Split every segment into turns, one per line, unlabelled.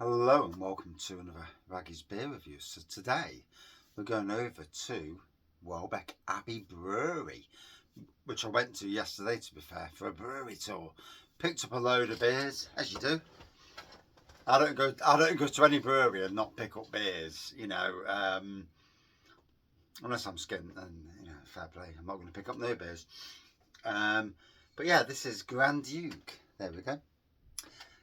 Hello and welcome to another Raggy's Beer Review. So today we're going over to Welbeck Abbey Brewery, which I went to yesterday, to be fair, for a brewery tour. Picked up a load of beers, as you do. I don't go to any brewery and not pick up beers, unless I'm skint, then fair play. I'm not going to pick up no beers. But yeah, this is Grand Duke. There we go.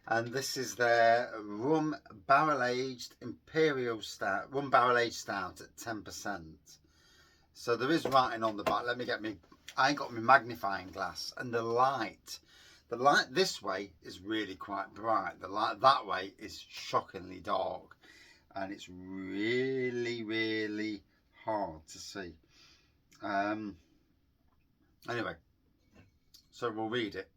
And this is their rum barrel aged Imperial Stout, rum barrel aged stout at 10%. So there is writing on the back. I ain't got my magnifying glass, and the light this way is really quite bright. The light that way is shockingly dark, and it's really hard to see. Anyway, so we'll read it.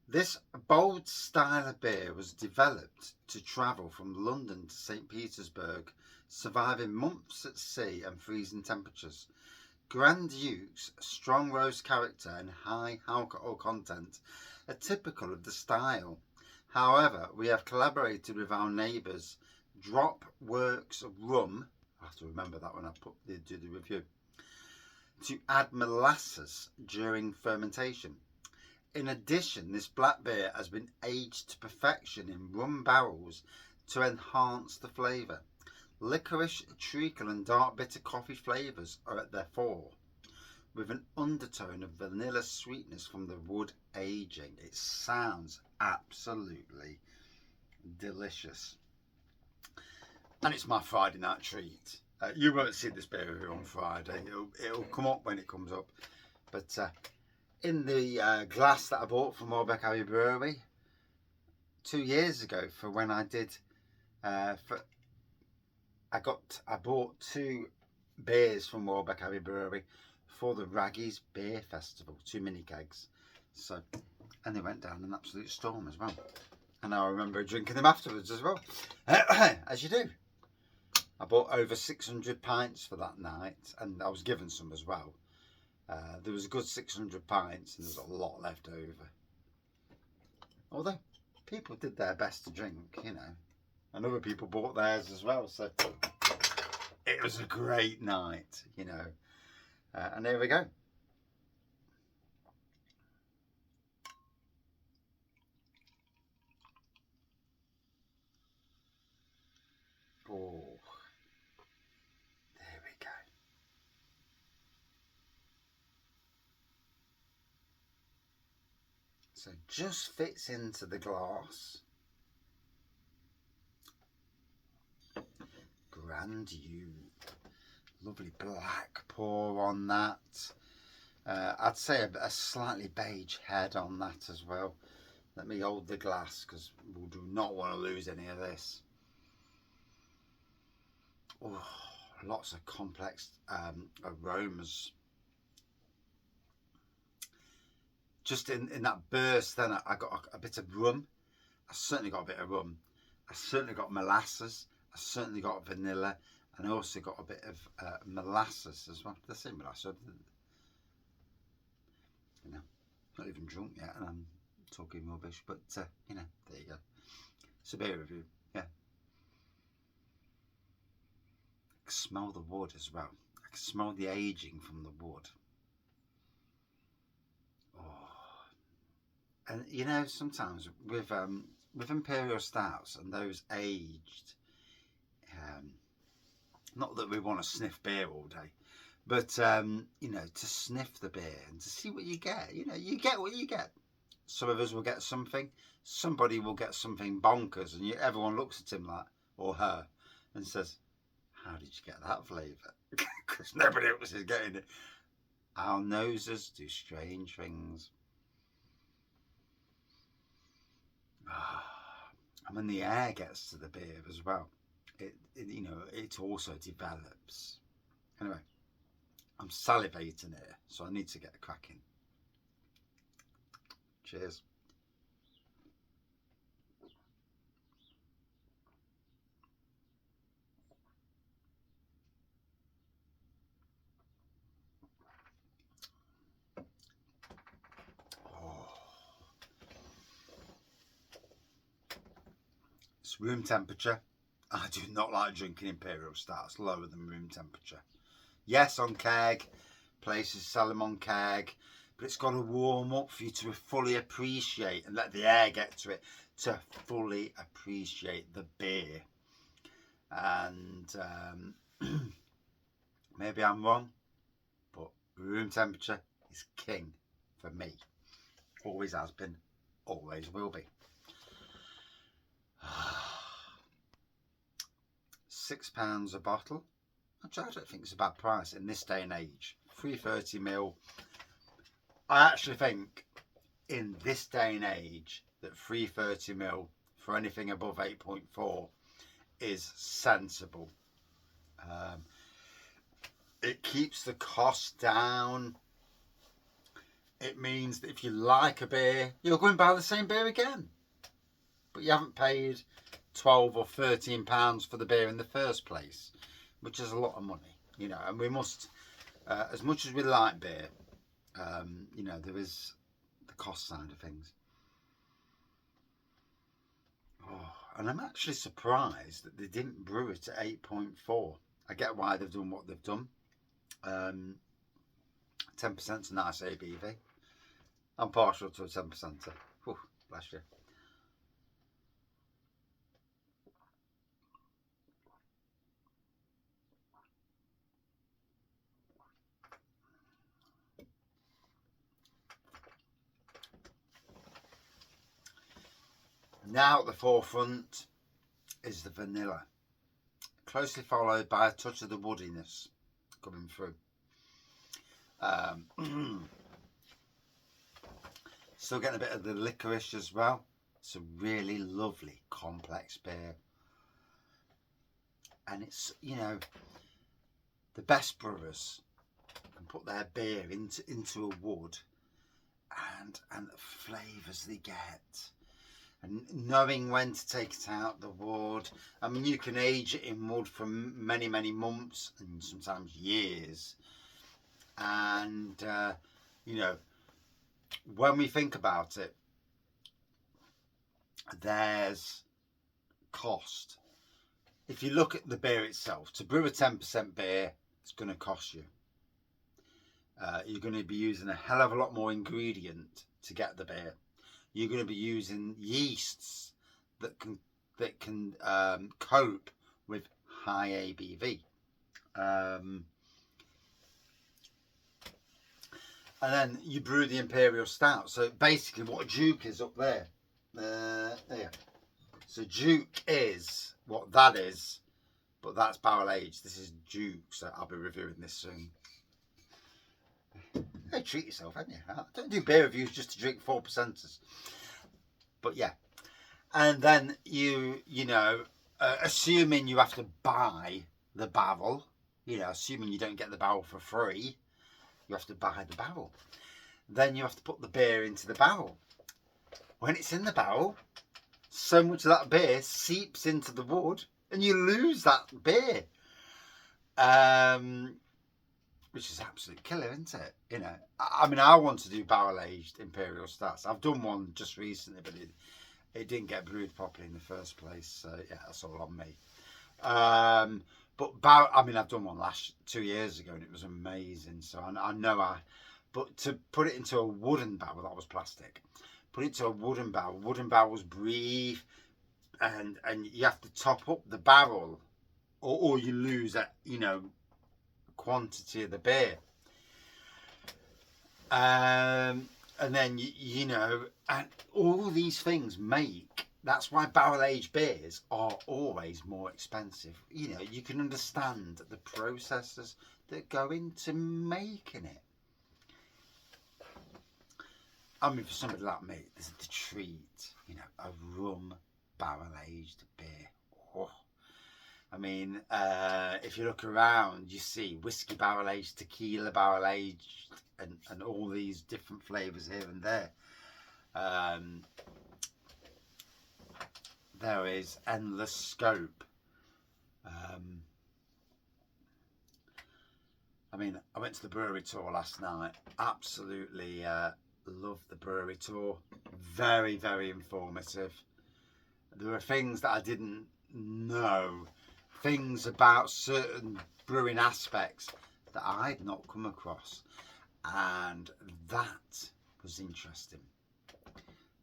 This bold style of beer was developed to travel from London to St. Petersburg, surviving months at sea and freezing temperatures. Grand Duke's strong roast character and high alcohol content are typical of the style. However, we have collaborated with our neighbours, Drop Works Rum, I have to remember that when I do the review, to add molasses during fermentation. In addition, this black beer has been aged to perfection in rum barrels to enhance the flavour. Licorice, treacle and dark bitter coffee flavours are at their fore, with an undertone of vanilla sweetness from the wood aging. It sounds absolutely delicious. And it's my Friday night treat. You won't see this beer review on Friday. It'll come up when it comes up. But in the glass that I bought from Welbeck Abbey Brewery 2 years ago, for when I did, I bought 2 beers from Welbeck Abbey Brewery for the Raggy's Beer Festival, 2 mini kegs. So, and they went down an absolute storm as well. And I remember drinking them afterwards as well, as you do. I bought over 600 pints for that night, and I was given some as well. There was a good 600 pints and there was a lot left over. Although people did their best to drink, and other people bought theirs as well. So it was a great night, and there we go. Oh, there we go. So just fits into the glass. Grand Duke. Lovely black pour on that. I'd say a slightly beige head on that as well. Let me hold the glass because we do not want to lose any of this. Oh, lots of complex aromas. Just in that burst then I got a bit of rum. I certainly got a bit of rum. I certainly got molasses. I certainly got vanilla. And I also got a bit of molasses as well. Did I say molasses? Not even drunk yet and I'm talking rubbish. But, there you go. It's a beer review, yeah. I can smell the wood as well. I can smell the aging from the wood. And sometimes with Imperial Stouts and those aged, not that we want to sniff beer all day, but to sniff the beer and to see what you get. You get what you get. Some of us will get something, somebody will get something bonkers, and everyone looks at him or her and says, how did you get that flavour? Because nobody else is getting it. Our noses do strange things. And when the air gets to the beer as well, it also develops. Anyway, I'm salivating here, so I need to get cracking. Cheers. It's room temperature. I do not like drinking Imperial Stouts lower than room temperature. Yes, on keg, places sell them on keg, but it's got to warm up for you to fully appreciate and let the air get to it, to fully appreciate the beer. And maybe I'm wrong, but room temperature is king for me. Always has been, always will be. £6 a bottle, which I don't think is a bad price in this day and age. 330ml. I actually think in this day and age that 330ml for anything above 8.4 is sensible. It keeps the cost down. It means that if you like a beer, you'll go and buy the same beer again, but you haven't paid £12 or £13 for the beer in the first place, which is a lot of money, you know. And we must, as much as we like beer, you know, there is the cost side of things. Oh, and I'm actually surprised that they didn't brew it at 8.4. I get why they've done what they've done. 10% is a nice ABV. I'm partial to a 10%. Bless you. Now at the forefront is the vanilla, closely followed by a touch of the woodiness coming through. Still getting a bit of the licorice as well. It's a really lovely complex beer, and it's, you know, the best brewers can put their beer into a wood, and the flavours they get, and knowing when to take it out the wood. I mean, you can age it in wood for many months and sometimes years, and you know, when we think about it, there's cost. If you look at the beer itself, to brew a 10% beer, it's going to cost you. You're going to be using a hell of a lot more ingredient to get the beer. You're going to be using yeasts that can cope with high ABV. And then you brew the Imperial Stout. So basically what Duke is up there. There. So Duke is what that is, but that's barrel aged. This is Duke, so I'll be reviewing this soon. Hey, treat yourself, haven't you? I don't do beer reviews just to drink 4%ers. But yeah. And then you know, assuming you have to buy the barrel, you know, assuming you don't get the barrel for free, you have to buy the barrel. Then you have to put the beer into the barrel. When it's in the barrel, so much of that beer seeps into the wood and you lose that beer. Which is absolute killer, isn't it? You know, I mean, I want to do barrel aged Imperial Stouts. I've done one just recently, but it didn't get brewed properly in the first place. So yeah, that's all on me. But I mean, I've done one 2 years ago and it was amazing. So I know but to put it into a wooden barrel, that was plastic. Put it into a wooden barrel. Wooden barrels breathe, and you have to top up the barrel, or you lose that, you know, quantity of the beer. And then you know, and all these things make. That's why barrel aged beers are always more expensive. You know, you can understand the processes that go into making it. I mean, for somebody like me, this is the treat. You know, a rum barrel aged beer. Oh. I mean, if you look around, you see whiskey barrel aged, tequila barrel aged, and all these different flavours here and there. There is endless scope. I mean, I went to the brewery tour last night. Absolutely loved the brewery tour. Very informative. There were things that I didn't know, things about certain brewing aspects that I'd not come across, and that was interesting.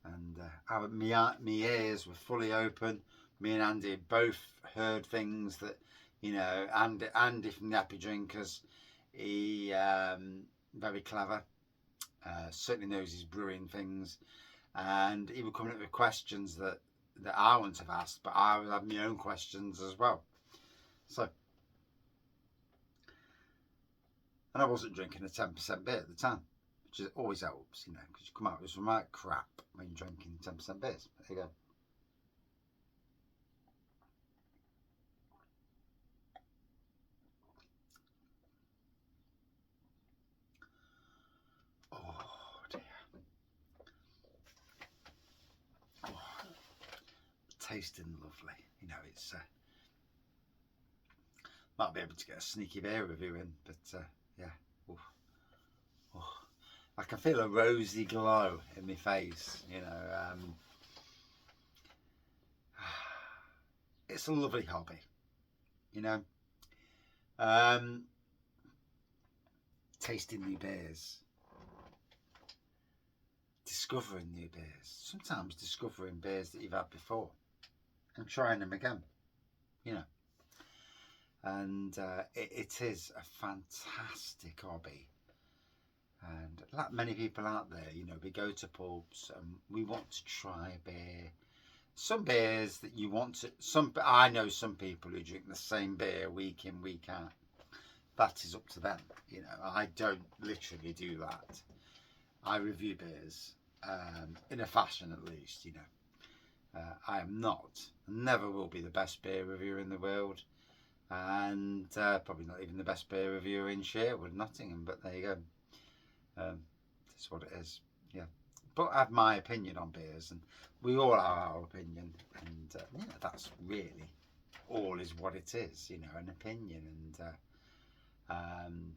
And my ears were fully open. Me and Andy both heard things that, you know, Andy from the Happy Drinkers, he very clever, certainly knows his brewing things, and he would come up with questions that I wouldn't have asked, but I would have my own questions as well. So, and I wasn't drinking a 10% beer at the time, which always helps, you know, because you come out with some right crap when you're drinking 10% beers. There you go. Oh dear. Oh, tasting lovely. You know, it's might be able to get a sneaky beer review in, but yeah. Oof. Oh. I can feel a rosy glow in my face, you know. It's a lovely hobby, you know. Tasting new beers, discovering new beers, sometimes discovering beers that you've had before and trying them again, you know. And it is a fantastic hobby. And like many people out there, you know, we go to pubs and we want to try a beer. Some beers that you want to, I know some people who drink the same beer week in, week out. That is up to them, you know. I don't literally do that. I review beers in a fashion, at least, you know. I am not, never will be the best beer reviewer in the world, and probably not even the best beer reviewer in Sherwood, Nottingham, but there you go. That's what it is, yeah. But I have my opinion on beers, and we all have our opinion, and yeah, that's really all is what it is, you know, an opinion. And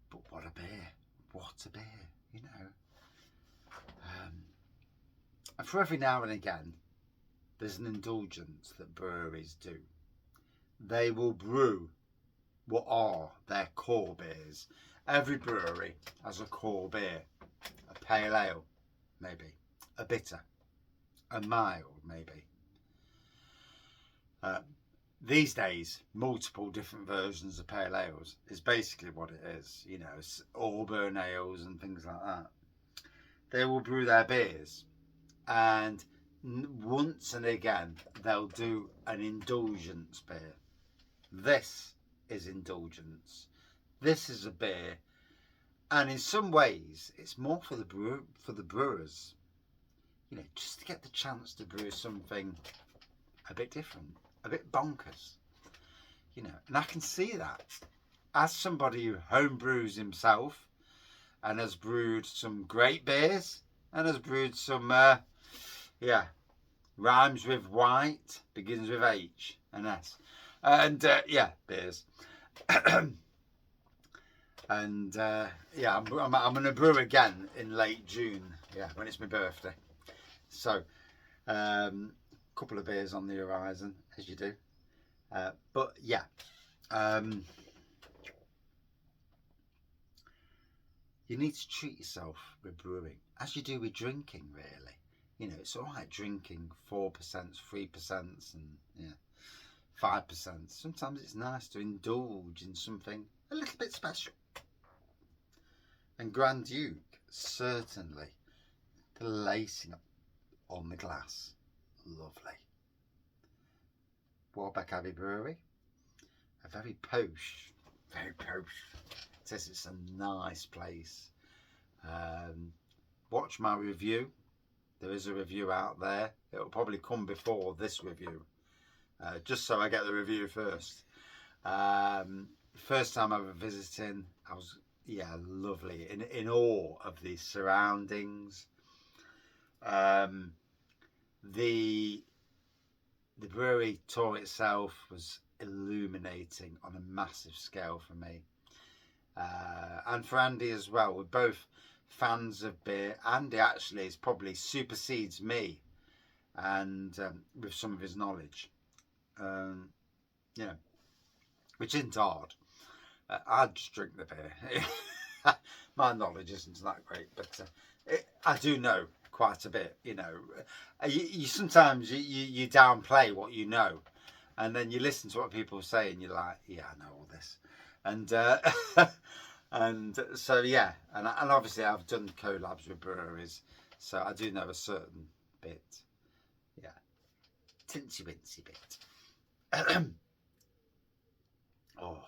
but what a beer, you know. And for every now and again, there's an indulgence that breweries do. They will brew what are their core beers. Every brewery has a core beer, a pale ale, maybe, a bitter, a mild, maybe. These days, multiple different versions of pale ales is basically what it is, you know, Auburn ales and things like that. They will brew their beers, and once and again, they'll do an indulgence beer. This is indulgence. This is a beer, and in some ways, it's more for the brewers, you know, just to get the chance to brew something a bit different, a bit bonkers, you know. And I can see that as somebody who home brews himself and has brewed some great beers and has brewed some, yeah, rhymes with white, begins with H and S, and yeah, beers. And yeah, I'm going to brew again in late June, yeah, when it's my birthday. So, couple of beers on the horizon, as you do. But yeah, you need to treat yourself with brewing, as you do with drinking, really. You know, it's all right drinking 4%, 3%, and yeah, 5%. Sometimes it's nice to indulge in something a little bit special. And Grand Duke, certainly, the lacing on the glass, lovely. Welbeck Abbey Brewery, a very posh. It says it's a nice place. Watch my review. There is a review out there. It'll probably come before this review, just so I get the review first. First time ever visiting, I was, yeah, lovely, in awe of the surroundings. The brewery tour itself was illuminating on a massive scale for me, and for Andy as well. We're both fans of beer. Andy actually is probably supersedes me and with some of his knowledge, you know, which isn't hard. I'd just drink the beer. My knowledge isn't that great, but I do know quite a bit. You know, you sometimes you downplay what you know, and then you listen to what people say, and you're like, yeah, I know all this, and and so yeah, and obviously I've done collabs with breweries, so I do know a certain bit. Yeah, tinsy wincy bit. Oh,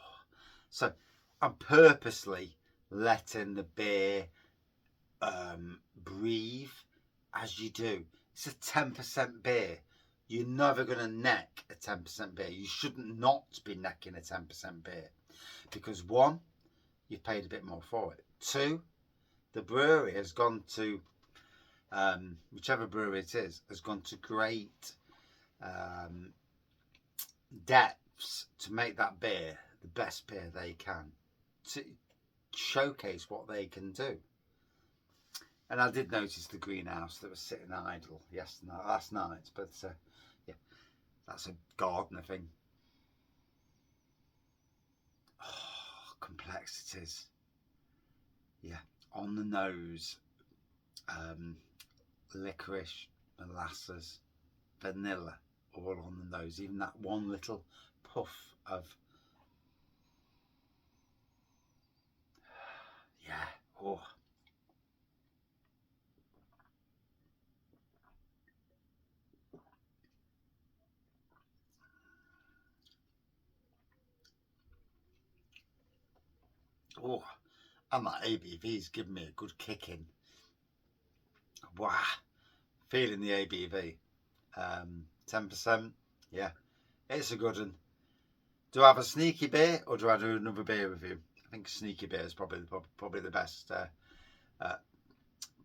so I'm purposely letting the beer breathe as you do. It's a 10% beer. You're never going to neck a 10% beer. You shouldn't not be necking a 10% beer because one, you've paid a bit more for it. Two, the brewery has gone to, whichever brewery it is, has gone to great depths to make that beer the best beer they can, to showcase what they can do. And I did notice the greenhouse that was sitting idle last night, but yeah, that's a gardener thing. Oh, complexities. Yeah, on the nose. Licorice, molasses, vanilla, all on the nose. Even that one little puff of, yeah, oh. Oh, and that ABV's given me a good kick in. Wow, feeling the ABV. 10%, yeah, it's a good one. Do I have a sneaky beer or do I do another beer review? I think sneaky beer is probably the best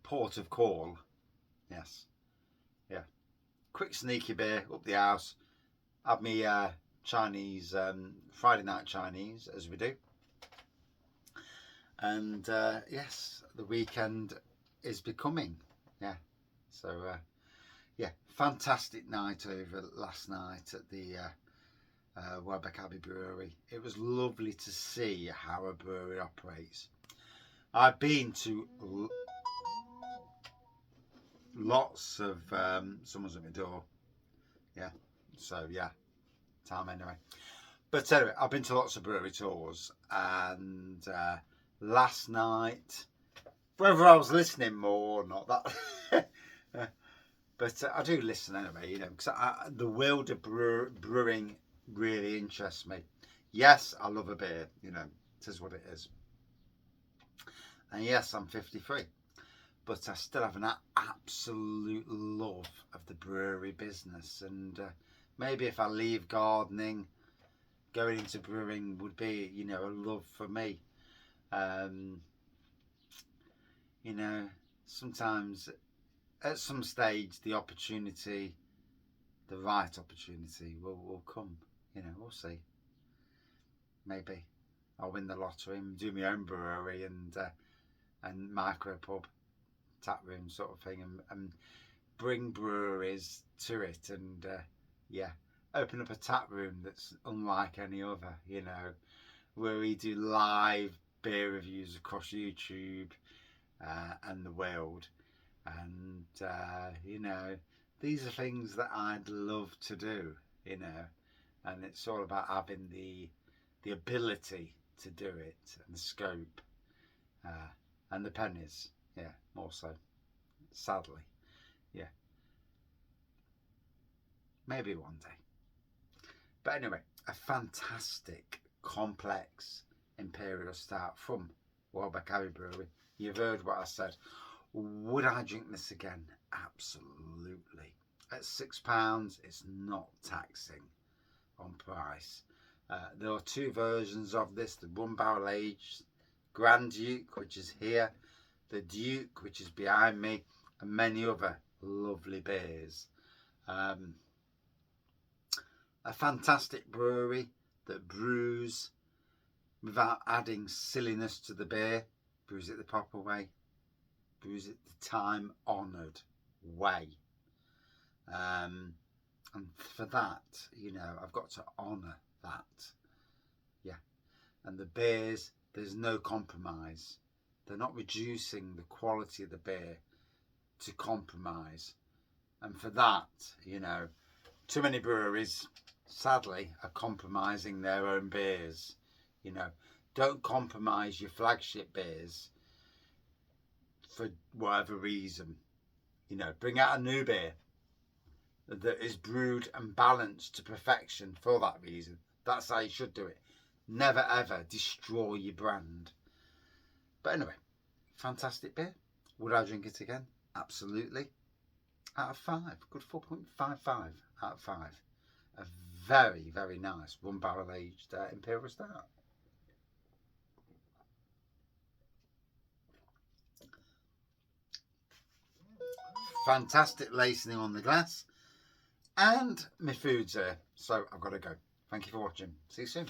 port of call. Yes, yeah. Quick sneaky beer up the house. Have me Chinese, Friday night Chinese, as we do. And yes, the weekend is becoming. Yeah. So, yeah, fantastic night over last night at the Welbeck Abbey Brewery. It was lovely to see how a brewery operates. I've been to lots of, someone's at my door. Yeah. So, yeah, time anyway. But anyway, I've been to lots of brewery tours, and last night, whether I was listening more or not, that, but I do listen anyway, you know, because the world of brewing really interests me. Yes, I love a beer, you know, it is what it is. And yes, I'm 53, but I still have an absolute love of the brewery business. And maybe if I leave gardening, going into brewing would be, you know, a love for me. You know, sometimes at some stage the opportunity, the right opportunity will come. You know, we'll see. Maybe I'll win the lottery and do my own brewery and micro pub, tap room sort of thing, and bring breweries to it, and yeah, open up a tap room that's unlike any other. You know, where we do live beer reviews across YouTube and the world, and you know, these are things that I'd love to do. You know, and it's all about having the ability to do it and the scope and the pennies. Yeah, more so. Sadly, yeah, maybe one day. But anyway, a fantastic, complex Imperial Stout from Welbeck Abbey Brewery. You've heard what I said. Would I drink this again? Absolutely. At £6, it's not taxing on price. There are two versions of this: the 1 barrel aged Grand Duke, which is here, the Duke, which is behind me, and many other lovely beers. A fantastic brewery that brews without adding silliness to the beer, brews it the proper way, brews it the time honoured way. And for that, you know, I've got to honour that. Yeah. And the beers, there's no compromise. They're not reducing the quality of the beer to compromise. And for that, you know, too many breweries, sadly, are compromising their own beers. You know, don't compromise your flagship beers for whatever reason. You know, bring out a new beer that is brewed and balanced to perfection for that reason. That's how you should do it. Never ever destroy your brand. But anyway, fantastic beer. Would I drink it again? Absolutely. Out of 5. Good 4.55 out of 5. A very, very nice one barrel aged Imperial Stout. Fantastic lacing on the glass. And my food's here, so I've got to go. Thank you for watching. See you soon.